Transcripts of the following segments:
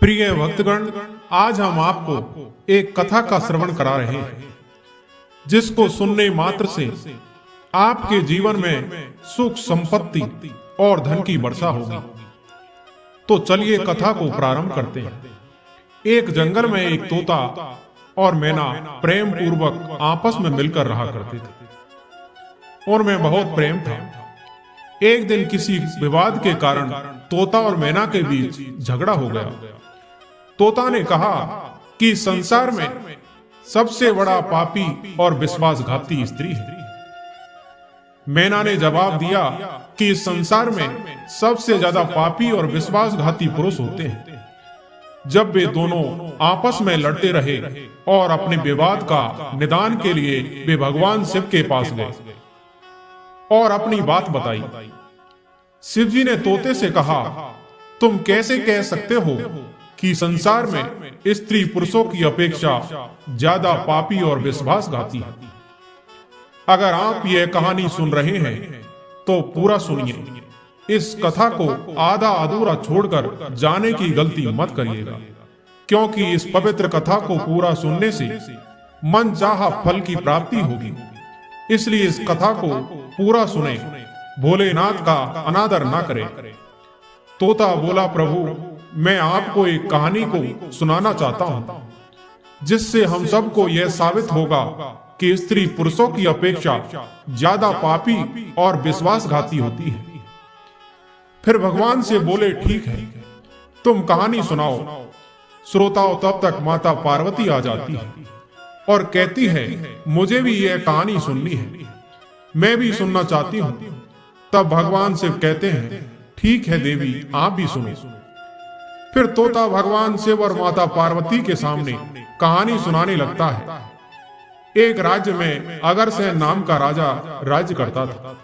प्रिय भक्तगण, आज हम आपको एक कथा का श्रवण करा रहे हैं जिसको सुनने मात्र से आपके जीवन में सुख संपत्ति और धन की वर्षा होगी। तो चलिए कथा को प्रारंभ करते हैं। एक जंगल में एक तोता और मैना प्रेम पूर्वक आपस में मिलकर रहा करते थे और मैं बहुत प्रेम था। एक दिन किसी विवाद के कारण तोता और मैना के बीच झगड़ा हो गया। तोता ने कहा कि संसार में सबसे बड़ा पापी और विश्वासघाती स्त्री है। मैना ने जवाब दिया कि इस संसार में सबसे ज्यादा पापी और विश्वासघाती पुरुष होते हैं। जब वे दोनों आपस में लड़ते रहे और अपने विवाद का निदान के लिए वे भगवान शिव के पास गए और अपनी बात बताई। शिव जी ने तोते से कहा, तुम कैसे कह सकते हो कि संसार में स्त्री पुरुषों की अपेक्षा ज्यादा पापी और विश्वासघाती है? अगर आप यह कहानी सुन रहे हैं तो पूरा सुनिए। इस कथा को आधा अधूरा छोड़कर जाने की गलती मत करिएगा, क्योंकि इस पवित्र कथा को पूरा सुनने से मन चाहा फल की प्राप्ति होगी। इसलिए इस कथा को पूरा सुने, भोलेनाथ का अनादर ना करें। तोता बोला, प्रभु, मैं आपको एक कहानी को सुनाना चाहता हूं जिससे हम सबको यह साबित होगा कि स्त्री पुरुषों की अपेक्षा ज्यादा पापी और विश्वासघाती होती है। फिर भगवान से बोले, ठीक है, तुम कहानी सुनाओ। श्रोताओं, तब तक माता पार्वती आ जाती है और कहती है, मुझे भी यह कहानी सुननी है, मैं भी सुनना चाहती हूं। तब भगवान शिव कहते हैं, ठीक है देवी, आप भी सुनो। फिर तोता भगवान शिव और माता पार्वती के सामने कहानी सुनाने लगता है। एक राज्य में अगरसेन नाम का राजा राज्य करता था।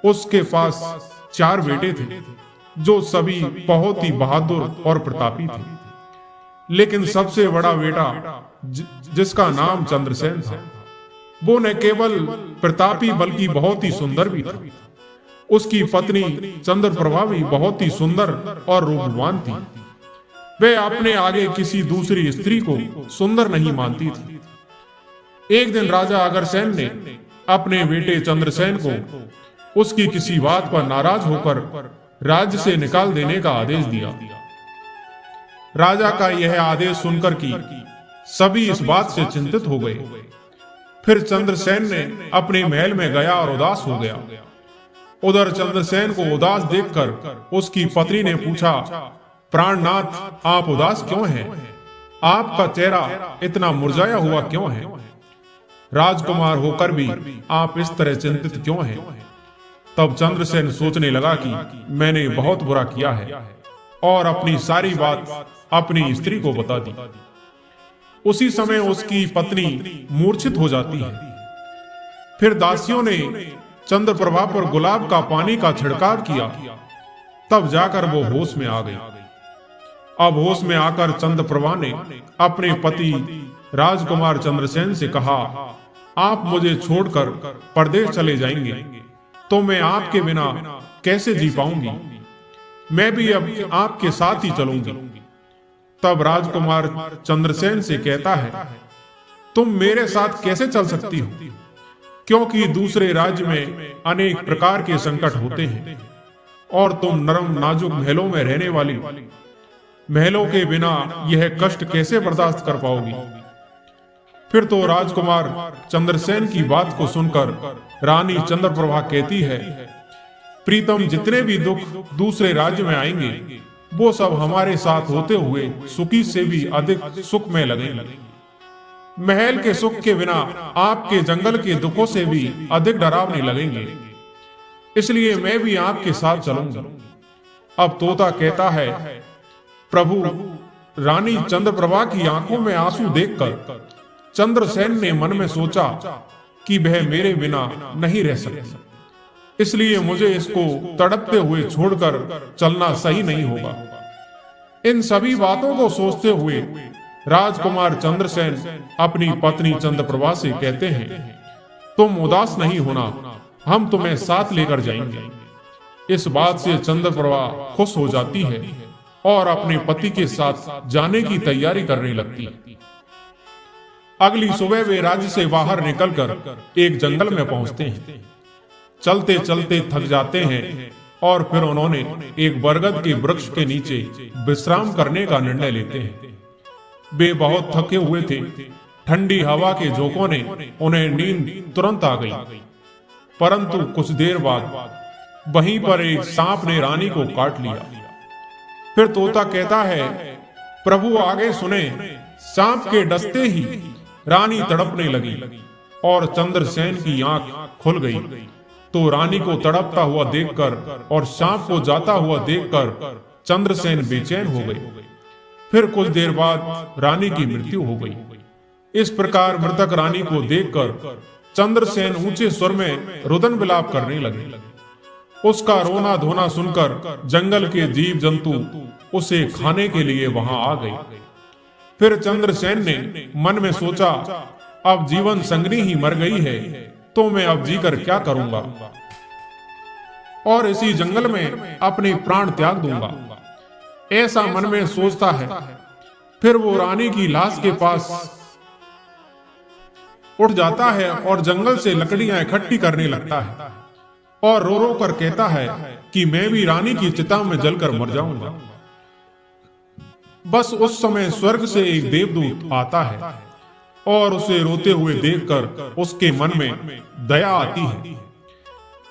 उसके पास 4 बेटे थे जो सभी बहुत ही बहादुर और प्रतापी थे। लेकिन सबसे बड़ा बेटा जिसका नाम चंद्रसेन था, वो न केवल प्रतापी बल्कि बहुत ही सुंदर भी था। उसकी पत्नी चंद्रप्रभा भी बहुत ही सुंदर और रूपवान थी। वे अपने आगे किसी दूसरी स्त्री को सुंदर नहीं मानती थी। एक दिन राजा अगरसेन ने अपने बेटे चंद्रसेन को उसकी किसी बात पर नाराज होकर राज्य से निकाल देने का आदेश दिया। राजा का यह आदेश सुनकर कि सभी इस बात से चिंतित हो गए। फिर चंद्रसेन ने अपने महल में गया और उदास हो गया। उधर चंद्रसेन को उदास देखकर उसकी पत्नी ने पूछा, प्राणनाथ, आप उदास क्यों हैं? आपका चेहरा इतना मुरझाया हुआ क्यों है? राजकुमार होकर भी आप इस तरह चिंतित क्यों हैं? तब चंद्रसेन सोचने लगा कि मैंने बहुत बुरा किया है और अपनी सारी बात अपनी स्त्री को बता दी। उसी समय उसकी पत्नी मूर्छित हो जाती है। फिर दासियों ने चंद्रप्रभा पर गुलाब का पानी का छिड़काव किया। तब जाकर वो होश में आ गई। अब होश में आकर चंद्रप्रभा ने अपने पति राजकुमार चंद्रसेन से कहा, आप मुझे छोड़कर परदेश चले जाएंगे तो मैं आपके बिना कैसे जी पाऊंगी? मैं भी अब आपके साथ ही चलूंगी। तब राजकुमार चंद्रसेन से कहता है, तुम मेरे साथ कैसे चल सकती हो? क्योंकि दूसरे राज्य में अनेक प्रकार के संकट होते हैं और तुम नरम नाजुक महलों में रहने वाली, महलों के बिना यह कष्ट कैसे बर्दाश्त कर पाओगी? फिर तो राजकुमार चंद्रसेन की बात को सुनकर रानी चंद्रप्रभा कहती है, प्रीतम, जितने भी दुख दूसरे राज्य में आएंगे वो सब हमारे साथ होते हुए सुखी से भी अधिक सुख में लगेंगे। महल के सुख के बिना आपके जंगल के दुखों से भी अधिक डरावने लगेंगे। इसलिए मैं भी आपके साथ चलूंगा। अब तोता कहता है, प्रभु, रानी चंद्रप्रभा की आंखों में आंसू देखकर चंद्रसेन ने मन में सोचा कि वह मेरे बिना नहीं रह सकती, इसलिए मुझे इसको तड़पते हुए छोड़कर चलना सही नहीं होगा। इन सभी बातों को सोचते हुए राजकुमार चंद्रसेन अपनी पत्नी चंद्रप्रभा से कहते हैं, तुम उदास नहीं होना, हम तुम्हें साथ लेकर जाएंगे। इस बात से चंद्रप्रभा खुश हो जाती है और अपने पति के साथ जाने की तैयारी करने लगती। अगली सुबह वे राज्य से बाहर निकलकर एक जंगल में पहुंचते हैं। चलते चलते थक जाते हैं और फिर उन्होंने एक बरगद के वृक्ष के नीचे विश्राम करने का निर्णय लेते हैं। वे बहुत थके हुए थे। ठंडी हवा के झोंकों ने उन्हें नींद तुरंत आ गई। परंतु कुछ देर बाद वहीं पर एक सांप ने रानी को काट लिया। फिर तोता कहता है, प्रभु आगे सुने। सांप के डसते ही रानी तड़पने लगी और चंद्रसेन की आंख खुल गई। तो रानी को तड़पता हुआ देखकर और सांप को जाता हुआ देखकर चंद्रसेन बेचैन हो गए। फिर कुछ देर बाद रानी की मृत्यु हो गई। इस प्रकार मृतक रानी को देखकर चंद्रसेन ऊंचे स्वर में रुदन विलाप करने लगे। उसका रोना धोना सुनकर जंगल के जीव जंतु उसे खाने के लिए वहां आ गए। फिर चंद्रसेन ने मन में सोचा, अब जीवन संगनी ही मर गई है तो मैं अब जीकर क्या करूंगा, और इसी जंगल में अपने प्राण त्याग दूंगा। ऐसा मन में सोचता है। फिर वो रानी की लाश के पास उठ जाता है और जंगल से लकड़ियां इकट्ठी करने लगता है और रो रो कर कहता है कि मैं भी रानी की चिता में जलकर मर जाऊंगा। बस उस समय स्वर्ग से एक देवदूत आता है और उसे रोते हुए देखकर उसके मन में दया आती है।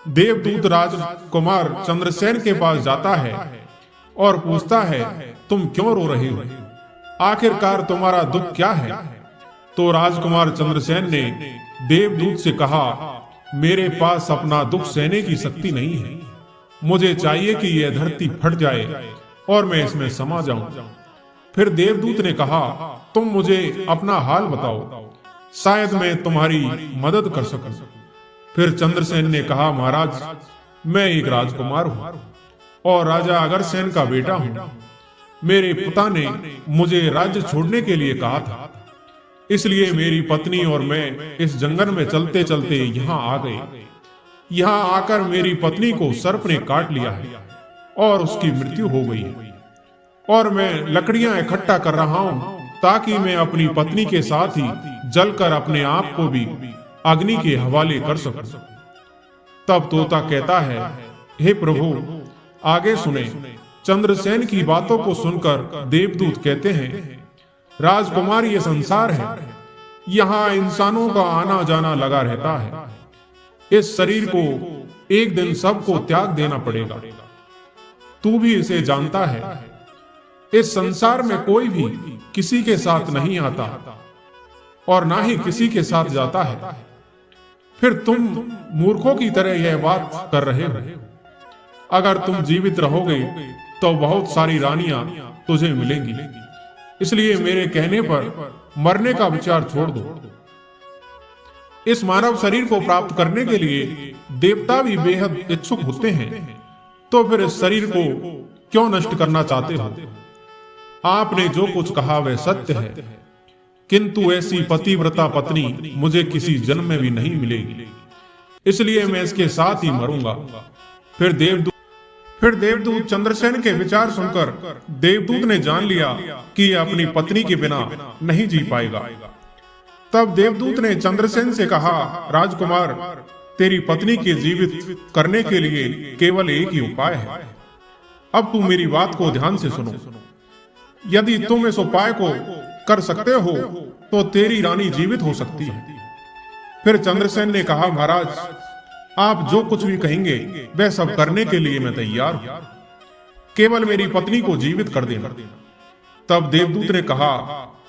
देवदूत राजकुमार चंद्रसेन के पास जाता है और पूछता है, तुम क्यों रो रहे हो? आखिरकार तुम्हारा दुख क्या है? तो राजकुमार चंद्रसेन ने देवदूत से कहा, मेरे पास अपना दुख सहने की शक्ति नहीं है। मुझे चाहिए कि यह धरती फट जाए और मैं इसमें समा जाऊं। फिर देवदूत ने कहा, तुम मुझे अपना हाल बताओ, शायद मैं तुम्हारी मदद कर सकूं। फिर चंद्रसेन ने कहा, महाराज मैं एक राजकुमार हूं और राजा अगरसेन का बेटा हूं। मेरे पिता ने मुझे राज्य छोड़ने के लिए कहा था, इसलिए मेरी पत्नी और मैं इस जंगल में चलते चलते यहाँ आ गए। यहाँ आकर मेरी पत्नी को सर्प ने काट लिया है और उसकी मृत्यु हो गई है, और मैं लकड़ियां इकट्ठा कर रहा हूं ताकि मैं अपनी पत्नी के साथ ही जलकर अपने आप को भी अग्नि के हवाले कर सकूं। तब तोता कहता है, हे प्रभु आगे सुने। चंद्रसेन की बातों को सुनकर देवदूत कहते हैं, राजकुमार ये संसार है, यहाँ इंसानों का आना जाना लगा रहता है। इस शरीर को एक दिन सबको त्याग देना पड़ेगा। तू भी इसे जानता है। इस संसार में कोई भी किसी के साथ नहीं आता और ना ही किसी के साथ जाता है। फिर तुम मूर्खों की तरह यह बात कर रहे हो। अगर तुम जीवित रहोगे तो बहुत सारी रानियां तुझे मिलेंगी, इसलिए मेरे कहने पर मरने का विचार छोड़ दो। इस मानव शरीर को प्राप्त करने के लिए देवता भी बेहद इच्छुक होते हैं, तो फिर इस शरीर को क्यों नष्ट करना चाहते हो? आपने जो कुछ कहा वह सत्य है, किंतु ऐसी पतिव्रता पत्नी मुझे किसी जन्म में भी नहीं मिलेगी, इसलिए मैं इसके साथ ही मरूंगा। फिर देवदूत चंद्रसेन के विचार सुनकर देवदूत ने जान लिया कि यह अपनी पत्नी के बिना नहीं जी पाएगा। तब देवदूत ने चंद्रसेन से कहा, राजकुमार तेरी पत्नी के जीवित करने के लिए केवल एक ही उपाय है। अब तू मेरी बात को ध्यान से सुनो। यदि तुम इस उपाय को कर सकते हो तो तेरी रानी जीवित हो सकती है। फिर चंद्रसेन ने कहा, महाराज आप जो कुछ भी कहेंगे वह सब करने के लिए मैं तैयार हूं, केवल मेरी पत्नी को जीवित कर देना। तब देवदूत ने कहा,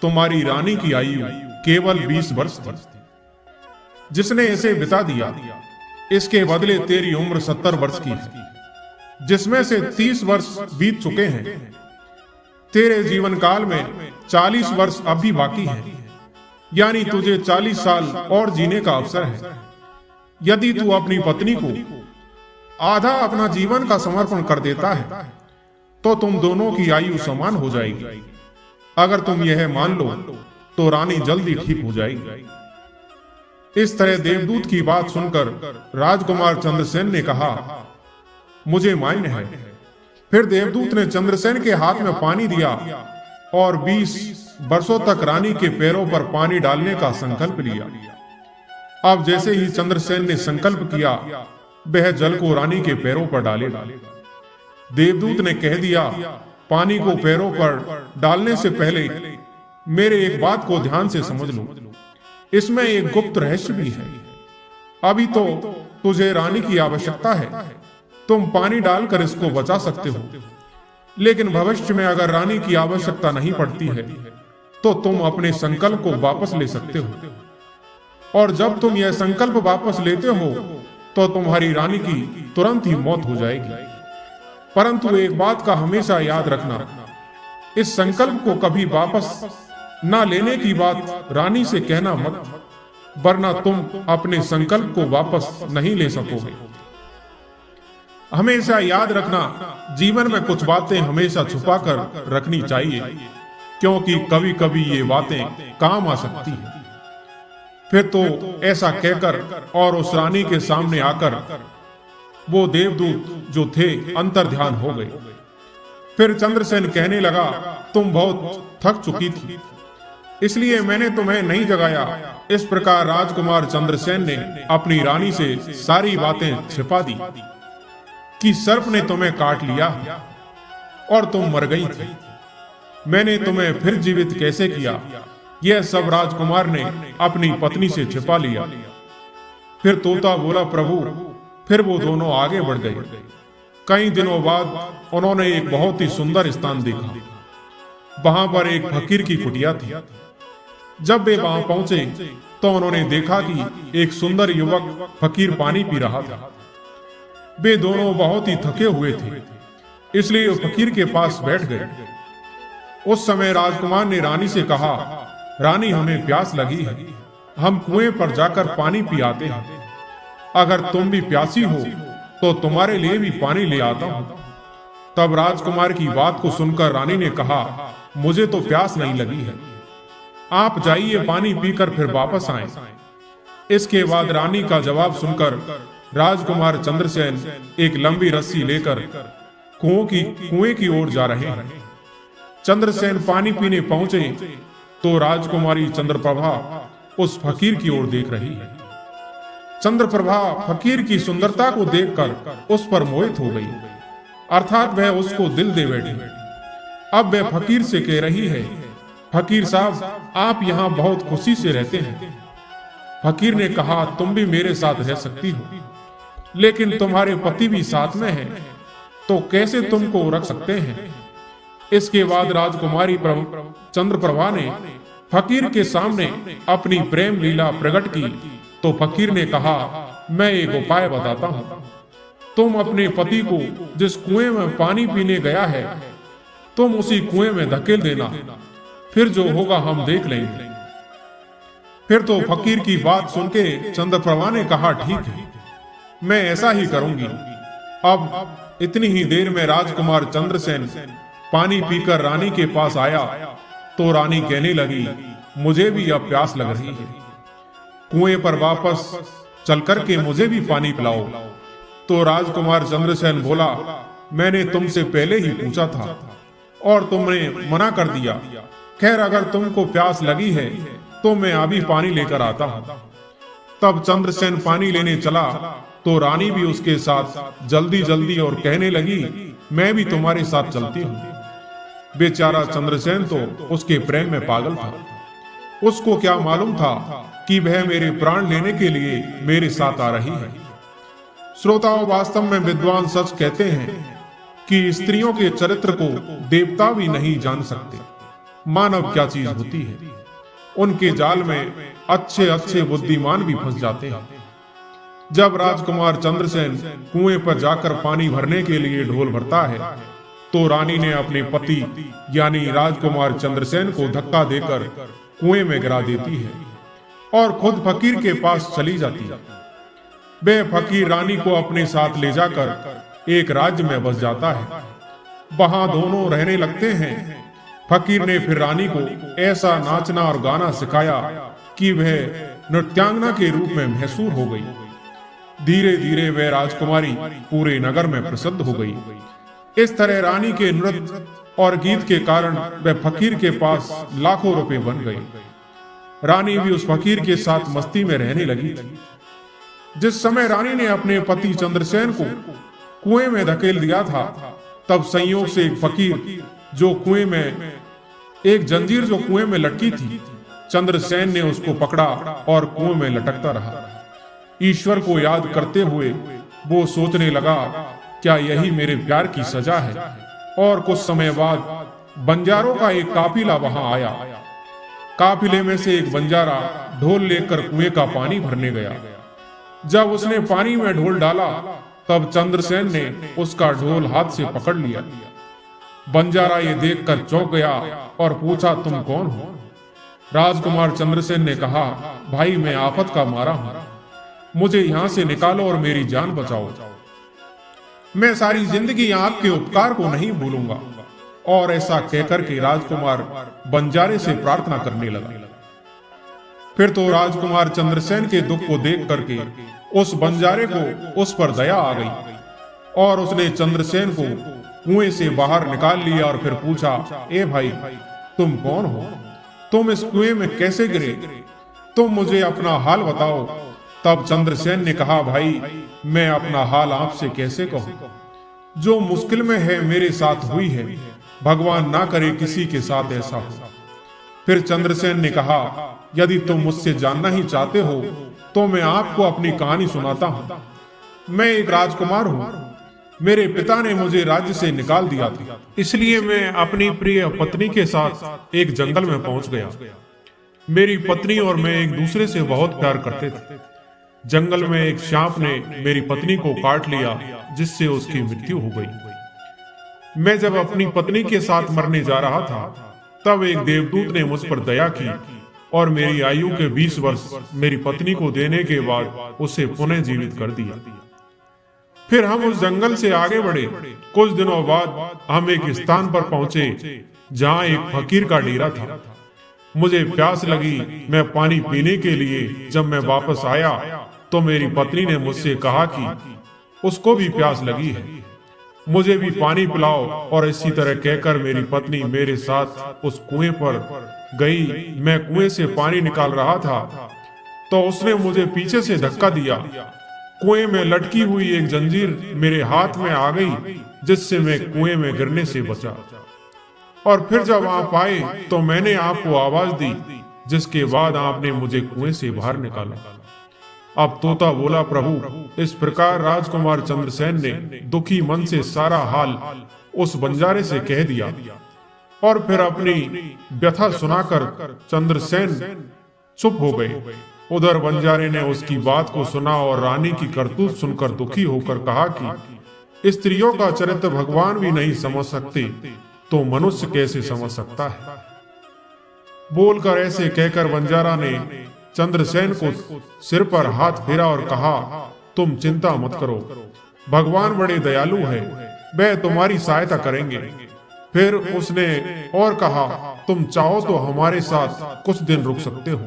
तुम्हारी रानी की आयु केवल 20 वर्ष थी, जिसने इसे बिता दिया। इसके बदले तेरी उम्र 70 वर्ष की है, जिसमें से 30 वर्ष बीत चुके हैं। तेरे जीवन काल में 40 वर्ष अभी बाकी हैं, यानी तुझे 40 साल और जीने का अवसर है। यदि तू अपनी पत्नी को आधा अपना जीवन का समर्पण कर देता है तो तुम दोनों की आयु समान हो जाएगी। अगर तुम यह मान लो तो रानी जल्दी ठीक हो जाएगी। इस तरह देवदूत की बात सुनकर राजकुमार चंद्रसेन ने कहा, मुझे मान्य है, फिर देवदूत ने चंद्रसेन के हाथ में पानी दिया और 20 वर्षों तक रानी के पैरों पर पानी डालने का संकल्प लिया। अब जैसे ही चंद्रसेन ने संकल्प किया, वह जल को रानी के पैरों पर डालेगा। देवदूत ने कह दिया, पानी को पैरों पर डालने से पहले मेरे एक बात को ध्यान से समझ लो, इसमें एक गुप्त रहस्य भी है। अभी तो तुझे रानी की आवश्यकता है, तुम पानी डालकर इसको बचा सकते हो, लेकिन भविष्य में अगर रानी की आवश्यकता नहीं पड़ती है तो तुम अपने संकल्प को वापस ले सकते हो, और जब तुम यह संकल्प वापस लेते हो तो तुम्हारी रानी की तुरंत ही मौत हो जाएगी। परंतु एक बात का हमेशा याद रखना, इस संकल्प को कभी वापस ना लेने की बात रानी से कहना मत, वरना तुम अपने संकल्प को वापस नहीं ले सकोगे। हमेशा याद रखना, जीवन में कुछ बातें हमेशा छुपा कर रखनी चाहिए, क्योंकि कभी कभी ये बातें काम आ सकती हैं। फिर तो ऐसा कहकर और उस रानी के सामने आकर वो देवदूत जो थे अंतर्ध्यान हो गए। फिर चंद्रसेन कहने लगा, तुम बहुत थक चुकी थी, इसलिए मैंने तुम्हें नहीं जगाया। इस प्रकार राजकुमार चंद्रसेन ने अपनी रानी से सारी बातें छिपा दी कि सर्प ने तुम्हें काट लिया और तुम मर गई थी। मैंने तुम्हें फिर जीवित कैसे किया, यह सब राजकुमार ने अपनी पत्नी से छिपा लिया। फिर तोता बोला, प्रभु। फिर वो दोनों आगे बढ़ गए। कई दिनों बाद उन्होंने एक बहुत ही सुंदर स्थान देखा। वहां पर एक फकीर की कुटिया थी। जब वे वहां पहुंचे तो उन्होंने देखा कि एक सुंदर युवक फकीर पानी पी रहा था। वे दोनों बहुत ही थके हुए थे, इसलिए वो फकीर के पास बैठ गए। उस समय राजकुमार ने रानी से कहा, रानी, हमें प्यास लगी है, हम कुएं पर जाकर पानी पी आते हैं। अगर तुम भी प्यासी हो तो तुम्हारे लिए भी पानी ले आता हूं। तब राजकुमार की बात को सुनकर रानी ने कहा, मुझे तो प्यास नहीं लगी है, आप जाइए पानी पीकर फिर वापस आए। इसके बाद रानी का जवाब सुनकर राजकुमार चंद्रसेन एक लंबी रस्सी लेकर कुएं की ओर जा रहे हैं। चंद्रसेन पानी पीने पहुंचे तो राजकुमारी चंद्रप्रभा उस फकीर की ओर देख रही है। चंद्रप्रभा फकीर की सुंदरता को देखकर उस पर मोहित हो गई, अर्थात वह उसको दिल दे बैठी। अब वह फकीर से कह रही है, फकीर साहब, आप यहाँ बहुत खुशी से रहते हैं। फकीर ने कहा, तुम भी मेरे साथ रह सकती हो, लेकिन तुम्हारे पति भी साथ में हैं, तो कैसे तुमको रख सकते हैं। इसके बाद राजकुमारी चंद्रप्रभा ने फकीर के सामने अपनी प्रेम लीला प्रकट की तो फकीर ने कहा, मैं एक उपाय बताता हूँ। तुम अपने पति को जिस कुएं में पानी पीने गया है, तुम उसी कुएं में धकेल देना, फिर जो होगा हम देख लेंगे। फिर तो फकीर की बात सुन के चंद्रप्रभा ने कहा, ठीक है, मैं ऐसा ही करूंगी। अब इतनी ही देर में राजकुमार चंद्रसेन पानी पीकर रानी के पास आया तो रानी कहने लगी, मुझे भी अब प्यास लग रही है, कुएं पर वापस चल कर के मुझे भी पानी पिलाओ। तो राजकुमार चंद्रसेन बोला, मैंने तुमसे पहले ही पूछा था और तुमने मना कर दिया। खैर, अगर तुमको प्यास लगी है तो मैं अभी पानी लेकर आता हूँ। तब चंद्रसेन पानी लेने चला तो रानी भी उसके साथ जल्दी जल्दी और कहने लगी, मैं भी तुम्हारे साथ चलती हूँ। बेचारा चंद्रसेन तो उसके प्रेम में पागल था। उसको क्या मालूम था कि वह मेरे प्राण लेने के लिए मेरे साथ आ रही है। श्रोताओं, वास्तव में विद्वान सच कहते हैं कि स्त्रियों के चरित्र को देवता भी नहीं जान सकते। मानव क्या चीज होती है, उनके जाल में अच्छे अच्छे बुद्धिमान भी फंस जाते हैं। जब राजकुमार चंद्रसेन कुएं पर जाकर पानी भरने के लिए ढोल भरता है तो रानी ने अपने पति यानी राजकुमार चंद्रसेन को धक्का देकर कुएं में गिरा देती है और खुद फकीर के पास चली जाती है। वह फकीर रानी को अपने साथ ले जाकर एक राज्य में बस जाता है। वहां दोनों रहने लगते हैं। फकीर ने फिर रानी को ऐसा नाचना और गाना सिखाया कि वह नृत्यांगना के रूप में मशहूर हो गई। धीरे धीरे वह राजकुमारी पूरे नगर में प्रसिद्ध हो गई। इस तरह रानी के नृत्य और गीत के कारण वह फकीर के पास लाखों रुपए बन गई। रानी भी उस फकीर के साथ मस्ती में रहने लगी। जिस समय रानी ने अपने पति चंद्रसेन को कुएं में धकेल दिया था, तब संयोग से एक फकीर जो कुएं में एक जंजीर जो कुएं में लटकी थी, चंद्रसेन ने उसको पकड़ा और कुएं में लटकता रहा। ईश्वर को याद करते हुए वो सोचने लगा, क्या यही मेरे प्यार की सजा है? और कुछ समय बाद बंजारों का एक काफिला वहां आया। काफिले में से एक बंजारा ढोल लेकर कुएं का पानी भरने गया। जब उसने पानी में ढोल डाला, तब चंद्रसेन ने उसका ढोल हाथ से पकड़ लिया। बंजारा ये देखकर चौंक गया और पूछा, तुम कौन हो? राजकुमार चंद्रसेन ने कहा, भाई मैं आफत का मारा हूं, मुझे यहां से निकालो और मेरी जान बचाओ। मैं सारी जिंदगी आपके उपकार को नहीं भूलूंगा। और ऐसा कहकर के राजकुमार बंजारे से प्रार्थना करने लगा। फिर तो राजकुमार चंद्रसेन के दुख को देख करके उस बंजारे को उस पर दया आ गई और उसने चंद्रसेन को कुएं से बाहर निकाल लिया और फिर पूछा, ए भाई, तुम कौन हो? तुम इस कुएं में कैसे गिरे? तुम मुझे अपना हाल बताओ। तब चंद्रसेन ने कहा, भाई मैं अपना हाल आपसे कैसे कहूं? जो मुश्किल में है मेरे साथ हुई है, भगवान ना करे किसी के साथ ऐसा हो। फिर चंद्रसेन ने कहा, यदि तुम मुझसे जानना ही चाहते हो तो मैं आपको अपनी कहानी सुनाता हूं। मैं एक राजकुमार हूं। मेरे पिता ने मुझे राज्य से निकाल दिया था, इसलिए मैं अपनी प्रिय पत्नी के साथ एक जंगल में पहुंच गया। मेरी पत्नी और मैं एक दूसरे से बहुत प्यार करते थे। जंगल में एक सांप ने मेरी पत्नी को काट लिया, जिससे उसकी मृत्यु हो गई। मैं जब अपनी पत्नी के साथ मरने जा रहा था, तब एक देवदूत ने मुझ पर दया की और मेरी आयु के 20 वर्ष मेरी पत्नी को देने के बाद उसे पुनः जीवित कर दिया। फिर हम उस जंगल से आगे बढ़े। कुछ दिनों बाद हम एक स्थान पर पहुंचे जहां एक फकीर का डेरा था। मुझे प्यास लगी। मैं पानी पीने के लिए जब मैं वापस आया तो मेरी पत्नी ने मुझसे कहा कि उसको भी प्यास लगी है, मुझे भी पानी पिलाओ। और इसी तरह कहकर मेरी पत्नी मेरे साथ उस कुएं पर गई। मैं कुएं से पानी निकाल रहा था तो उसने मुझे पीछे से धक्का दिया। कुएं में लटकी हुई एक जंजीर मेरे हाथ में आ गई, जिससे मैं कुएं में गिरने से बचा। और फिर जब आप आए तो मैंने आपको आवाज दी, जिसके बाद आपने मुझे कुएं से बाहर निकाला। अब तोता बोला, प्रभु। इस प्रकार राजकुमार चंद्रसेन ने दुखी मन से सारा हाल उस बंजारे से कह दिया और फिर अपनी व्यथा सुनाकर चंद्रसेन चुप हो गए। उधर बंजारे ने उसकी बात को सुना और रानी की करतूत सुनकर दुखी होकर कहा कि स्त्रियों का चरित्र भगवान भी नहीं समझ सकते तो मनुष्य कैसे समझ सकता है। बोलकर ऐसे कहकर बंजारा ने चंद्रसेन को सिर पर हाथ फेरा और कहा, तुम चिंता मत करो, भगवान बड़े दयालु है, वह तुम्हारी सहायता करेंगे। फिर उसने और कहा, तुम चाहो तो हमारे साथ कुछ दिन रुक सकते हो।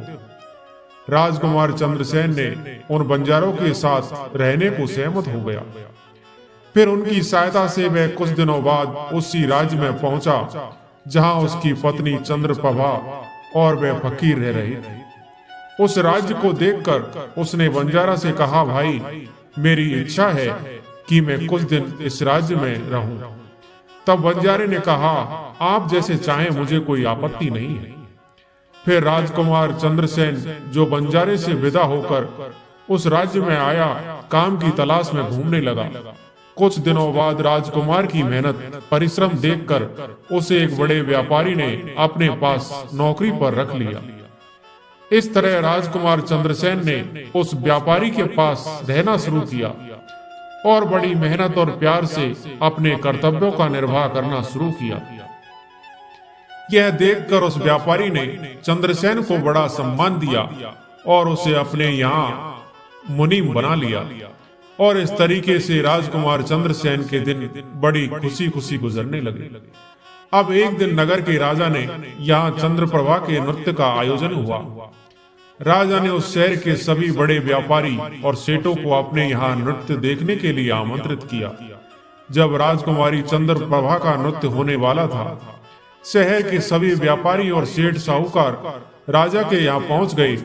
राजकुमार चंद्रसेन ने उन बंजारों के साथ रहने को सहमत हो गया। फिर उनकी सहायता से वह कुछ दिनों बाद उसी राज्य में पहुंचा जहां उसकी पत्नी चंद्रप्रभा और वह फकीर रह रहे थे। उस राज्य को देखकर उसने बंजारा से कहा, भाई मेरी इच्छा है कि मैं कुछ दिन इस राज्य में रहूं। तब बंजारे ने कहा, आप जैसे चाहें, मुझे कोई आपत्ति नहीं है। फिर राजकुमार चंद्रसेन जो बंजारे से विदा होकर उस राज्य में आया, काम की तलाश में घूमने लगा। कुछ दिनों बाद राजकुमार की मेहनत परिश्रम देखकर उसे एक बड़े व्यापारी ने अपने पास नौकरी पर रख लिया। इस तरह राजकुमार चंद्रसेन ने उस व्यापारी के पास रहना शुरू किया और बड़ी मेहनत और प्यार से अपने कर्तव्यों का निर्वाह करना शुरू किया। यह देखकर उस व्यापारी ने चंद्रसेन को बड़ा सम्मान दिया और उसे अपने यहाँ मुनीम बना लिया। और इस तरीके से राजकुमार चंद्रसेन के दिन बड़ी खुशी खुशी गुजरने लगे। अब एक दिन नगर के राजा ने यहाँ चंद्रप्रभा के नृत्य का आयोजन हुआ। राजा ने उस शहर के सभी बड़े व्यापारी और सेठों को अपने यहाँ नृत्य देखने के लिए आमंत्रित किया। जब राजकुमारी चंद्रप्रभा का नृत्य होने वाला था, शहर के सभी व्यापारी और सेठ साहूकार राजा के यहाँ पहुंच गए।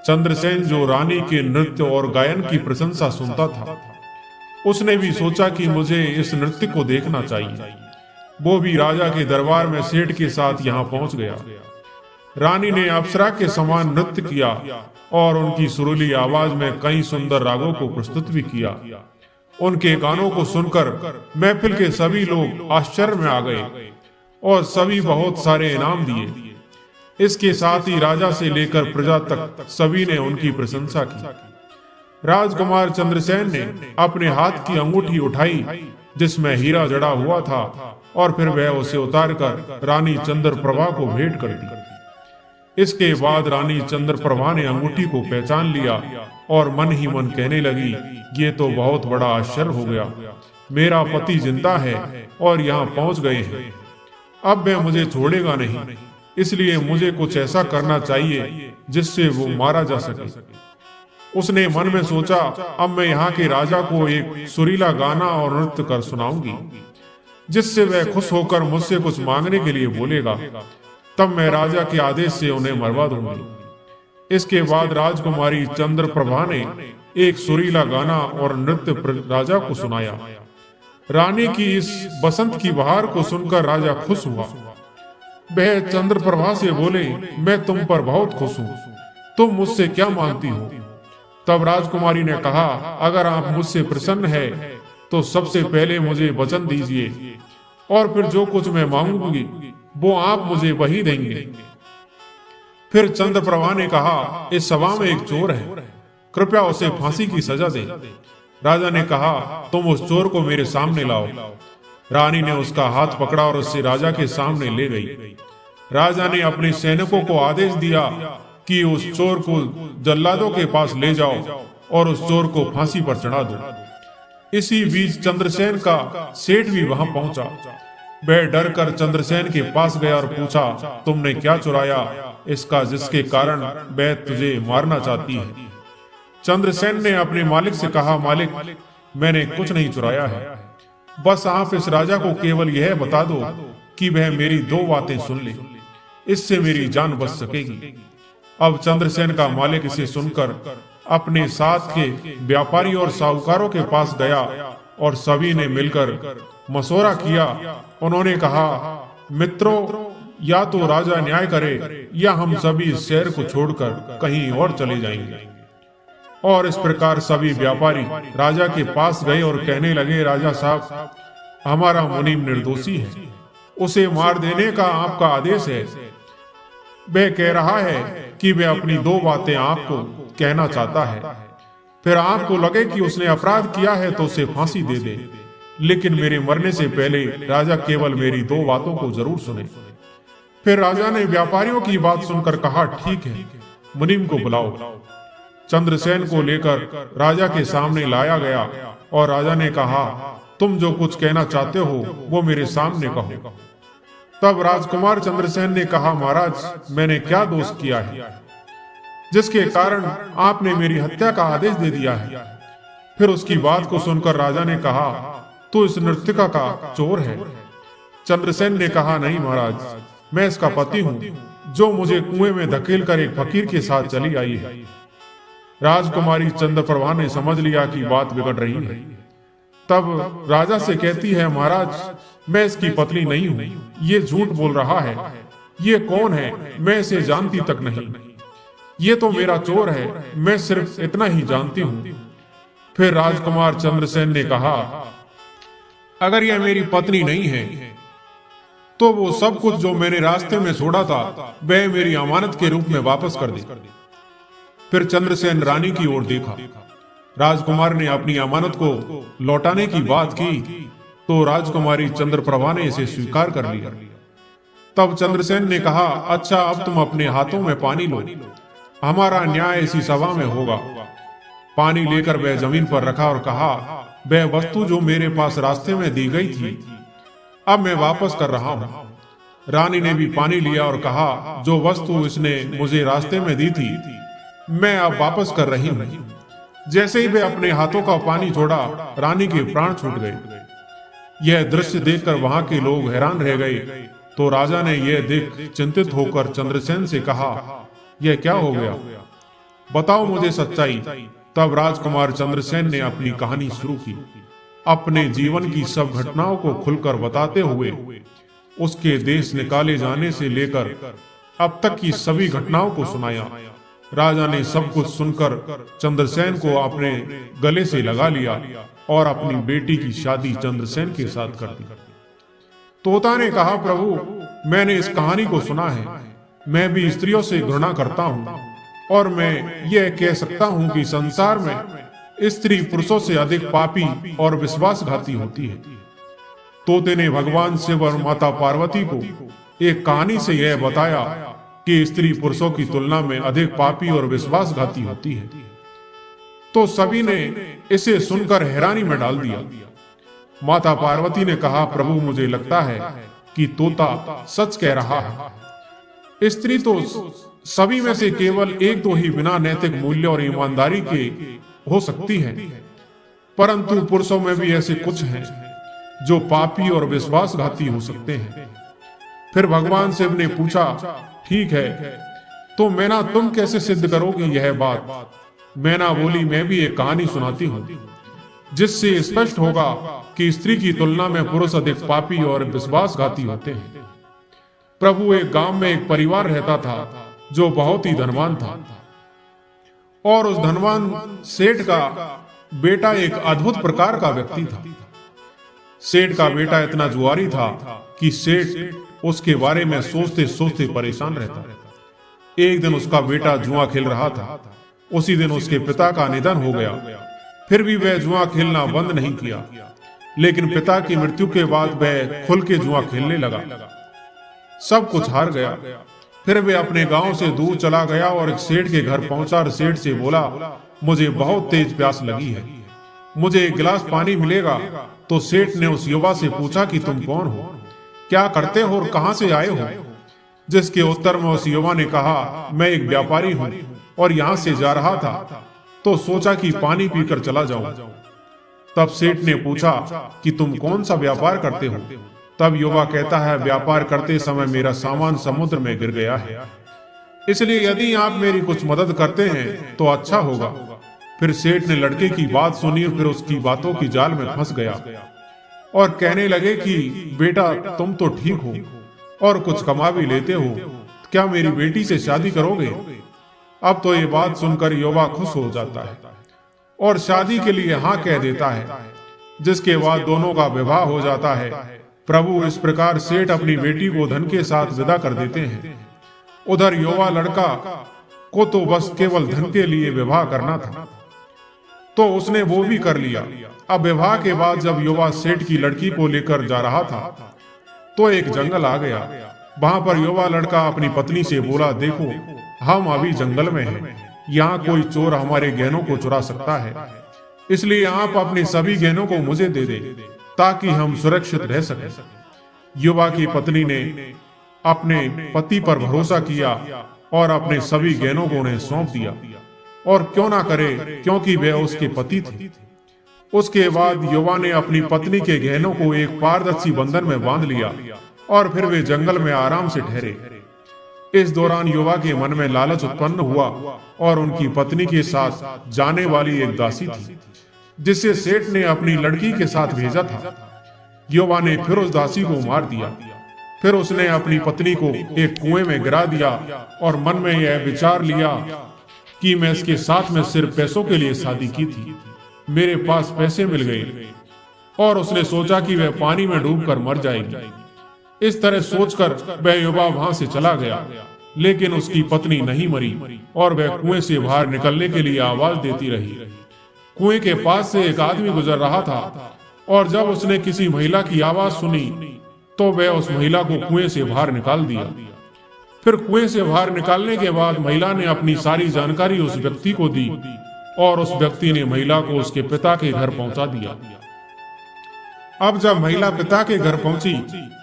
चंद्रसेन, जो रानी के नृत्य और गायन की प्रशंसा सुनता था, उसने भी सोचा कि मुझे इस नृत्य को देखना चाहिए। वो भी राजा के दरबार में सेठ के साथ यहाँ पहुंच गया। रानी ने अप्सरा के समान नृत्य किया और उनकी सुरीली आवाज में कई सुंदर रागों को प्रस्तुत भी किया। उनके गानों को सुनकर महफिल के सभी लोग आश्चर्य में आ गए और सभी बहुत सारे इनाम दिए। इसके साथ ही राजा से लेकर प्रजा तक सभी ने उनकी प्रशंसा की। राजकुमार चंद्रसेन ने अपने हाथ की अंगूठी उठाई जिसमें हीरा जड़ा हुआ था और फिर वह उसे उतारकर रानी चंद्रप्रभा को भेंट कर दी। इसके बाद रानी चंद्रप्रभा ने अंगूठी को पहचान लिया और मन ही मन कहने लगी, ये तो बहुत बड़ा आश्चर्य हो गया। मेरा पति जिंदा है और यहाँ पहुंच गए हैं। अब वह मुझे छोड़ेगा नहीं, इसलिए मुझे कुछ ऐसा करना चाहिए जिससे वो मारा जा सके। उसने मन में सोचा, अब मैं यहाँ के राजा को एक सुरीला गाना और नृत्य कर सुनाऊंगी जिससे वह खुश होकर मुझसे कुछ मांगने के लिए बोलेगा। तब मैं राजा के आदेश से उन्हें मरवा दूंगी। इसके बाद राजकुमारी चंद्रप्रभा ने एक सुरीला गाना और नृत्य राजा को सुनाया। रानी की इस बसंत की बहार को सुनकर राजा खुश हुआ। वह चंद्रप्रभा से बोले, मैं तुम पर बहुत खुश हूँ, तुम मुझसे क्या मांगती हो? तब राजकुमारी ने कहा, अगर आप मुझसे प्रसन्न है तो सबसे पहले मुझे वचन दीजिए और फिर जो कुछ मैं मांगूंगी वो आप मुझे वही देंगे। फिर चंद्रप्रभा ने कहा, इस सभा में एक चोर है, कृपया उसे फांसी की सजा दे। राजा ने कहा, तुम उस चोर को मेरे सामने लाओ। रानी ने उसका हाथ पकड़ा और उससे राजा के सामने ले गई। राजा ने अपने सैनिकों को आदेश दिया कि उस चोर को जल्लादों के पास ले जाओ और उस चोर को फांसी पर चढ़ा दो। इसी बीच चंद्रसेन का सेठ भी वहां पहुंचा। वह डर कर चंद्रसेन के पास गया और पूछा, तुमने क्या चुराया इसका जिसके कारण वह तुझे मारना चाहती है? चंद्रसेन ने अपने मालिक से कहा, मालिक, मैंने कुछ नहीं चुराया है, बस आप इस राजा को केवल यह बता दो कि वह मेरी दो बातें सुन ले, इससे मेरी जान बच सकेगी। अब चंद्रसेन का मालिक इसे सुनकर अपने साथ के व्यापारी और साहूकारों के पास गया और सभी ने मिलकर मशवरा किया। उन्होंने कहा, मित्रों, या तो राजा न्याय करे या हम सभी इस शहर को छोड़कर कहीं और चले जाएंगे। और इस प्रकार सभी व्यापारी राजा के पास गए और कहने लगे, राजा साहब, हमारा मुनीम निर्दोषी है, उसे मार देने का आपका आदेश है। वह कह रहा है कि वह अपनी दो बातें आपको कहना चाहता है, फिर आपको लगे कि उसने अपराध किया है तो उसे फांसी दे दे, लेकिन मेरे मरने से पहले राजा केवल मेरी दो बातों को जरूर सुने। फिर राजा ने व्यापारियों की बात सुनकर कहा, ठीक है, मुनीम को बुलाओ। चंद्रसेन को लेकर राजा के सामने लाया गया और राजा ने कहा, तुम जो कुछ कहना चाहते हो वो मेरे सामने कहो। तब राजकुमार चंद्रसेन ने कहा, महाराज, मैंने क्या दोष किया है जिसके कारण आपने मेरी हत्या का आदेश दे दिया है? फिर उसकी बात को सुनकर राजा ने कहा, तू इस नर्तिका का चोर है। चंद्रसेन ने कहा, नहीं महाराज, मैं इसका पति हूँ जो मुझे कुएं में धकेल कर एक फकीर के साथ चली आई है। राजकुमारी चंद्रप्रभा ने समझ लिया कि बात बिगड़ रही है। तब राजा से कहती है, महाराज, मैं इसकी पत्नी नहीं हूँ, ये झूठ बोल रहा है। ये कौन है? मैं इसे जानती तक नहीं। ये तो मेरा चोर है, मैं सिर्फ इतना ही जानती हूँ। फिर राजकुमार चंद्रसेन ने कहा, अगर यह मेरी पत्नी नहीं है तो वो सब कुछ जो मैंने रास्ते में छोड़ा था वह मेरी अमानत के रूप में वापस कर दे। फिर चंद्रसेन रानी की ओर देखा। राजकुमार ने अपनी अमानत को लौटाने की बात की तो राजकुमारी चंद्रप्रभा ने इसे स्वीकार कर लिया। तब चंद्रसेन ने कहा, अच्छा, अब तुम अपने हाथों में पानी लो, हमारा न्याय इसी सभा में होगा। पानी लेकर वह जमीन पर रखा और कहा, वह वस्तु जो मेरे पास रास्ते में दी गई थी अब मैं वापस कर रहा हूँ। रानी ने भी पानी लिया और कहा, जो वस्तु इसने मुझे रास्ते में दी थी मैं अब वापस कर रही हूँ। जैसे ही वे अपने हाथों का पानी छोड़ा, रानी के प्राण छूट गए। यह दृश्य देखकर वहां के लोग हैरान रह गए। तो राजा ने यह देख चिंतित होकर चंद्रसेन से कहा, यह क्या हो गया, बताओ मुझे सच्चाई। तब राजकुमार चंद्रसेन ने अपनी कहानी शुरू की, अपने जीवन की सब घटनाओं को खुलकर बताते हुए उसके देश निकाले जाने से लेकर अब तक की सभी घटनाओं को सुनाया। राजा ने सब कुछ सुनकर चंद्रसेन को अपने गले से लगा लिया और अपनी बेटी की शादी चंद्रसेन के साथ कर दी। तोता ने कहा, प्रभु मैंने इस कहानी को सुना है, मैं भी स्त्रियों से घृणा करता हूँ और मैं यह कह सकता हूँ कि संसार में स्त्री पुरुषों से अधिक पापी और विश्वासघाती होती है। तोते ने भगवान शिव और माता पार्वती को एक कहानी से यह बताया कि स्त्री पुरुषों की तुलना में अधिक पापी और विश्वासघाती होती है। तो सभी ने इसे सुनकर हैरानी में डाल दिया। माता पार्वती ने कहा, प्रभु मुझे लगता है कि तोता सच कह रहा है। स्त्री तो सभी में से केवल एक दो ही बिना नैतिक मूल्य और ईमानदारी के हो सकती है, परंतु पुरुषों में भी ऐसे कुछ हैं जो पापी और विश्वासघाती हो सकते हैं। फिर भगवान शिव ने पूछा, ठीक है, तो मैना तुम कैसे सिद्ध करोगी यह बात। मैना बोली, मैं भी एक कहानी सुनाती हूँ जिससे स्पष्ट होगा कि स्त्री की तुलना में पुरुष अधिक पापी और विश्वासघाती होते हैं। प्रभु, एक गांव में एक परिवार रहता था जो बहुत ही धनवान था और उस धनवान सेठ का बेटा एक अद्भुत प्रकार का व्यक्ति था। सेठ का बेटा इतना जुआरी था कि सेठ उसके बारे में सोचते सोचते परेशान रहता। एक दिन उसका बेटा जुआ खेल रहा था। उसी दिन उसके पिता का निधन हो गया। फिर भी वह जुआ खेलना बंद नहीं किया, लेकिन पिता की मृत्यु के बाद वह खुल के जुआ खेलने लगा। सब कुछ हार गया। फिर वह अपने गांव से दूर चला गया और एक सेठ के घर पहुंचा और सेठ से बोला, मुझे बहुत तेज प्यास लगी है, मुझे एक गिलास पानी मिलेगा। तो सेठ ने उस युवा से पूछा कि तुम कौन हो, क्या करते हो और कहां से आए हो। जिसके उत्तर में उस युवा ने कहा, मैं एक व्यापारी हूँ और यहाँ से जा रहा था तो सोचा कि पानी पीकर चला जाऊं। तब सेठ ने पूछा कि तुम कौन सा व्यापार करते हो। तब युवा कहता है, व्यापार करते समय मेरा सामान समुद्र में गिर गया है, इसलिए यदि आप मेरी कुछ मदद करते हैं तो अच्छा होगा। फिर सेठ ने लड़के की बात सुनी, फिर उसकी बातों की जाल में फंस गया और कहने लगे कि बेटा तुम तो ठीक हो और कुछ कमा भी लेते हो, क्या मेरी बेटी से शादी करोगे। अब तो ये बात सुनकर युवा खुश हो जाता है और शादी के लिए हाँ कह देता है, जिसके बाद दोनों का विवाह हो जाता है। प्रभु, इस प्रकार सेठ अपनी बेटी को धन के साथ विदा कर देते हैं। उधर युवा लड़का को तो बस केवल धन के लिए विवाह करना था, तो उसने वो भी कर लिया। अब विवाह के बाद जब युवा सेठ की लड़की को लेकर जा रहा था तो एक जंगल आ गया। वहां पर युवा लड़का अपनी पत्नी से बोला, देखो हम अभी जंगल में हैं, यहाँ कोई चोर हमारे गहनों को चुरा सकता है, इसलिए आप अपने सभी गहनों को मुझे दे दे ताकि हम सुरक्षित रह सकें। युवा की पत्नी ने अपने पति पर भरोसा किया और अपने सभी गहनों को उन्हें सौंप दिया, और क्यों ना करे क्योंकि वे उसके पति थे। उसके बाद युवा ने अपनी पत्नी के गहनों को एक पारदर्शी बंधन में बांध लिया और फिर वे जंगल में आराम से ठहरे। इस दौरान युवा के मन में लालच उत्पन्न हुआ और उनकी पत्नी के साथ जाने वाली एक दासी थी जिसे सेठ ने अपनी लड़की के साथ भेजा था। युवा ने फिर उस दासी को मार दिया। फिर उसने अपनी पत्नी को एक कुएं में गिरा दिया और मन में यह विचार लिया कि मैं इसके साथ में सिर्फ पैसों के लिए शादी की थी, मेरे पास पैसे मिल गए, और उसने सोचा कि वह पानी में डूबकर मर जाएगी। इस तरह सोचकर वह युवा वहां से चला गया, लेकिन उसकी पत्नी नहीं मरी और वह कुएं से बाहर निकलने के लिए आवाज देती रही। कुएं के पास से एक आदमी गुजर रहा था और जब उसने किसी महिला की आवाज सुनी तो वह उस महिला को कुएं से बाहर निकाल दिया। फिर कुएं से बाहर निकालने के बाद महिला ने अपनी सारी जानकारी उस व्यक्ति को दी और उस व्यक्ति ने महिला को उसके पिता के घर पहुंचा दिया। अब जब महिला पिता के घर पहुंची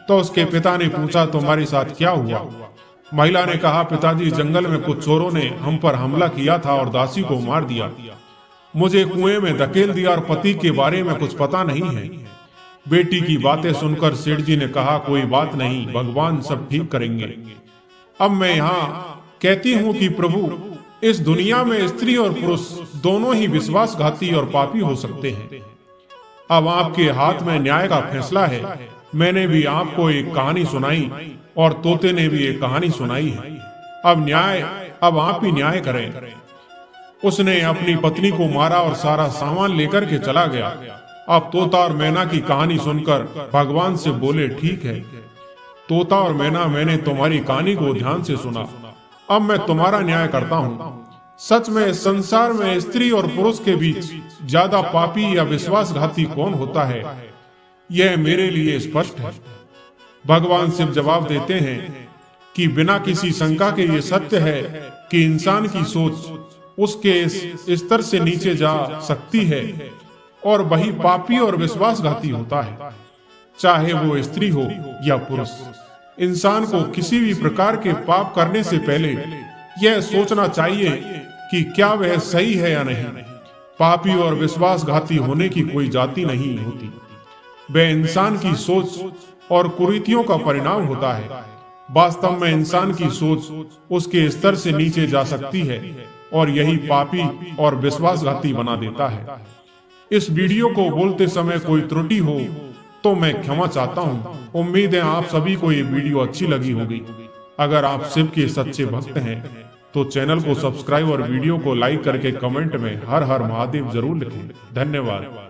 तो उसके पिता ने पूछा, तुम्हारे साथ क्या हुआ। महिला ने कहा, पिताजी, जंगल में कुछ चोरों ने हम पर हमला किया था और दासी को मार दिया, मुझे कुएं में धकेल दिया और पति के बारे में कुछ पता नहीं है, बेटी की बातें सुनकर सेठ जी ने कहा, कोई बात नहीं, भगवान सब ठीक करेंगे। अब मैं यहाँ कहती हूँ कि प्रभु, इस दुनिया में स्त्री और पुरुष दोनों ही विश्वासघाती और पापी हो सकते हैं। अब आपके हाथ में न्याय का फैसला है। मैंने भी आपको एक कहानी सुनाई और तोते ने भी एक कहानी सुनाई है। अब आप ही न्याय करें। उसने अपनी पत्नी को मारा और सारा सामान लेकर के चला गया। अब तोता और मैना की कहानी सुनकर भगवान से बोले, ठीक है तोता और मैना, मैंने तुम्हारी कहानी को ध्यान से सुना। अब मैं तुम्हारा न्याय करता हूँ। सच में संसार में स्त्री और पुरुष के बीच ज्यादा पापी या विश्वासघाती कौन होता है, यह मेरे लिए स्पष्ट है। भगवान शिव जवाब देते हैं कि बिना किसी शंका के ये सत्य है कि इंसान की सोच उसके इस स्तर से नीचे जा सकती है और वही पापी और विश्वासघाती होता है, चाहे वो स्त्री हो या पुरुष। इंसान को किसी भी प्रकार के पाप करने से पहले यह सोचना चाहिए कि क्या वह सही है या नहीं। पापी और विश्वासघाती होने की कोई जाति नहीं होती, वह इंसान की सोच और कुरीतियों का परिणाम होता है। वास्तव में इंसान की सोच उसके स्तर से नीचे जा सकती है और यही पापी और विश्वासघाती बना देता है। इस वीडियो को बोलते समय कोई त्रुटि हो तो मैं क्षमा चाहता हूँ। उम्मीद है आप सभी को ये वीडियो अच्छी लगी होगी। अगर आप शिव के सच्चे भक्त हैं तो चैनल को सब्सक्राइब और वीडियो को लाइक करके कमेंट में हर हर महादेव जरूर लिखें। धन्यवाद।